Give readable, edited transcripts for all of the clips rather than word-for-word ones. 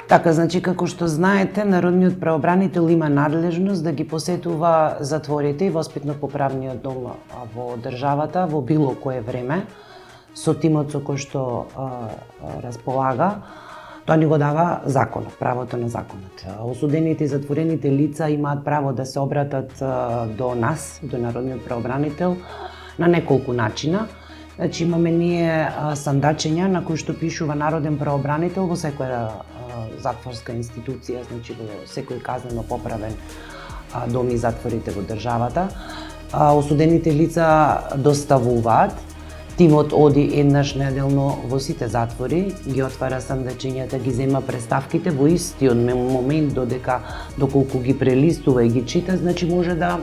Така, значи, како што знаете, Народниот правобранител има надлежност да ги посетува затворите и воспитно-поправниот дом во државата во било кое време со тимот со кој што располага. Тоа ни го дава законот, правото на законот. Осудените и затворените лица имаат право да се обратат до нас, до Народниот правобранител, на неколку начина. Значи, имаме ние сандачења на кои што пишува Народен правобранител во секоја затворска институција, значи во секој казнено поправен дом и затворите во државата. Осудените лица доставуваат, тимот оди еднаш неделно во сите затвори, ги отвара сандачењата, ги зема преставките во истиот момент доколку ги прелистува и ги чита, значи може да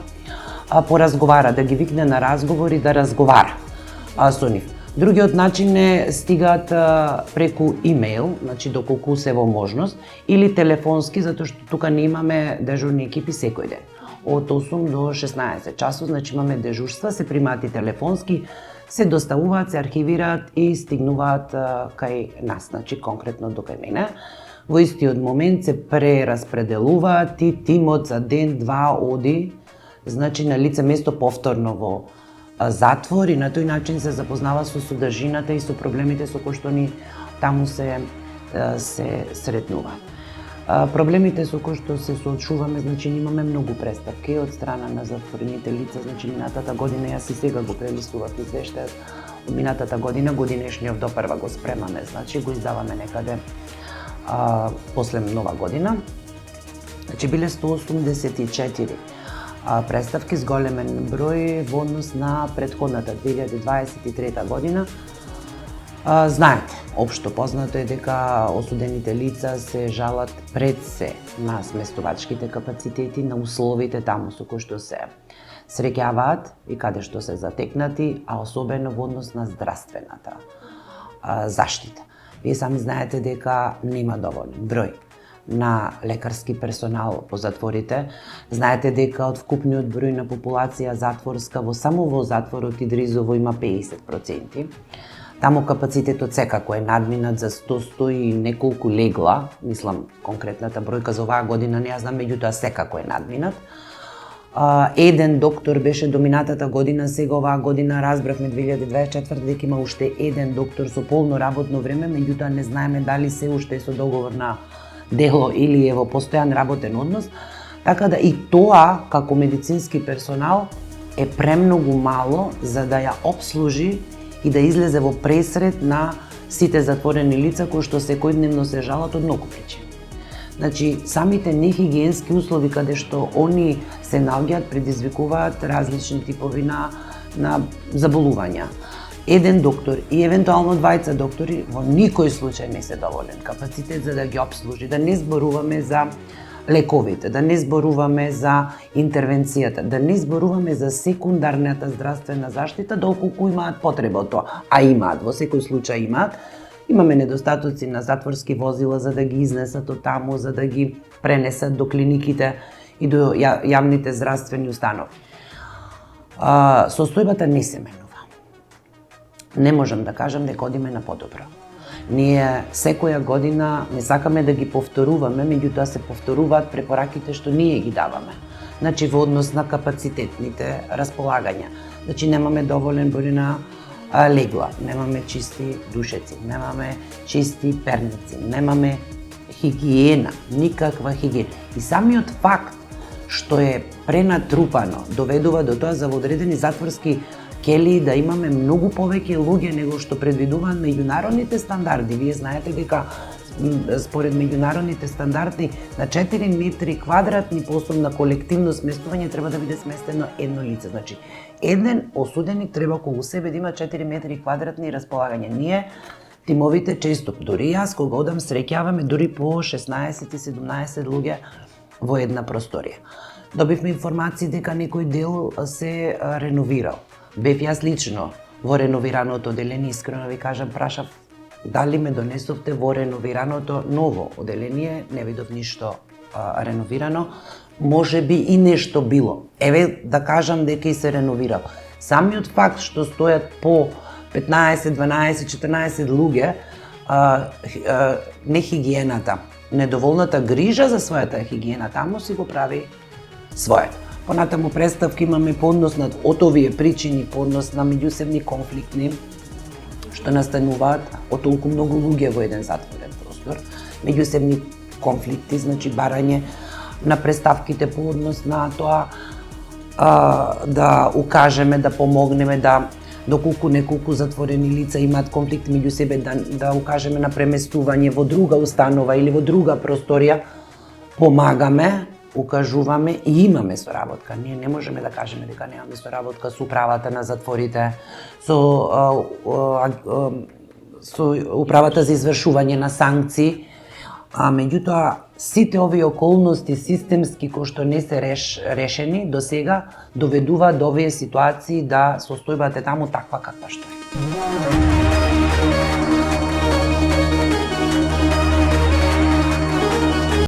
поразговара, да ги викне на разговор и да разговара со нив. Другиот начин е стигаат преку имейл, значи доколку се во можност, или телефонски, затоа што тука не имаме дежурни екипи секој ден. Од 8 до 16 часот, значи имаме дежурства, се примаат и телефонски, се доставуваат, се архивираат и стигнуваат кај нас, значи конкретно до кај мене. Во истиот момент се прераспределуваат и тимот за ден-два оди, значи на лице место повторно во затвор и на тој начин се запознава со содржината и со проблемите со кои што ни таму се сретнуваат. Проблемите со кои што се соочуваме, значи имаме многу преставки од страна на затворените лица, значи минатата година, јас и сега го прелистував извештајот од минатата година, годинешниот допрва го спремаме, значи го издаваме некаде после нова година. Значи биле 184 преставки с големен број во однос на претходната 2023 година. Знаете, општо познато е дека осудените лица се жалат пред се на сместувачките капацитети, на условите таму со кои што се среќаваат и каде што се затекнати, а особено во однос на здравствената заштита. Вие сами знаете дека нема доволен број на лекарски персонал по затворите. Знаете дека од вкупниот број на популација затворска само во затворот Идризово има 50%. Таму капацитетот секако е надминат за 100 и неколку легла, мислам конкретната бројка за оваа година не ја знам, меѓутоа секако е надминат. Еден доктор беше до минатата година, сега оваа година разбравме 2024 дека има уште еден доктор со полно работно време, меѓутоа не знаеме дали се уште е со договор на дело или е во постојан работен однос, така да и тоа како медицински персонал е премногу мало за да ја обслужи и да излезе во пресред на сите затворени лица кои што секојдневно се жалат од многу причини. Значи, самите нехигиенски услови каде што они се наоѓаат предизвикуваат различни типови на заболувања. Еден доктор и евентуално двајца доктори во никој случај не се доволен капацитет за да ги обслужи, да не зборуваме за лековите, да не зборуваме за интервенцијата, да не зборуваме за секундарната здравствена заштита, доколку имаат потреба од тоа, а имаат, во секој случај имаат. Имаме недостатоци на затворски возила за да ги изнесат од таму, за да ги пренесат до клиниките и до јавните здравствени установи. Состојбата не се менува. Не можам да кажам дека одиме на подобро. Ние секоја година не сакаме да ги повторуваме, меѓутоа се повторуваат препораките што ние ги даваме. Значи во однос на капацитетните располагања. Значи немаме доволен број на легла, немаме чисти душеци, немаме чисти перници, немаме хигиена, никаква хигиена. И самиот факт што е пренатрупано доведува до тоа за во одредени затворски кели да имаме многу повеќе луѓе него што предвидуваат меѓународните стандарди. Вие знаете дека според меѓународните стандарди на 4 метри квадратни по особна колективно сместување треба да биде сместено едно лице. Значи, еден осуденик треба околу себе да има 4 метри квадратни располагање. Ние тимовите често, дури јас кога одам среќаваме дури по 16 и 17 луѓе во една просторија. Добивме информации дека некој дел се реновирал. Бев јас лично во реновираното оделение, искрено ви кажам, прашав дали ме донесовте во реновираното ново оделение, не видов ништо реновирано, може би и нешто било. Еве да кажам дека и се реновирал. Самиот факт што стојат по 15, 12, 14 луѓе, нехигиената, недоволната грижа за својата хигиена таму си го прави своето. Понатаму представки имаме по однос на од овие причини, по однос на меѓусебни конфликти, што настануваат од толку многу луѓе во еден затворен простор. Меѓусебни конфликти, значи барање на представките по однос на тоа да укажеме, да помогнеме, да доколку неколку затворени лица имаат конфликти меѓу себе, да укажеме на преместување во друга установа или во друга просторија, помагаме, укажуваме и имаме соработка. Ние не можеме да кажеме дека немаме соработка со управата на затворите, со управата за извршување на санкции, меѓутоа сите овие околности системски кои што не се решени до сега доведуваат до овие ситуации да состојбата е таму таква каква што е.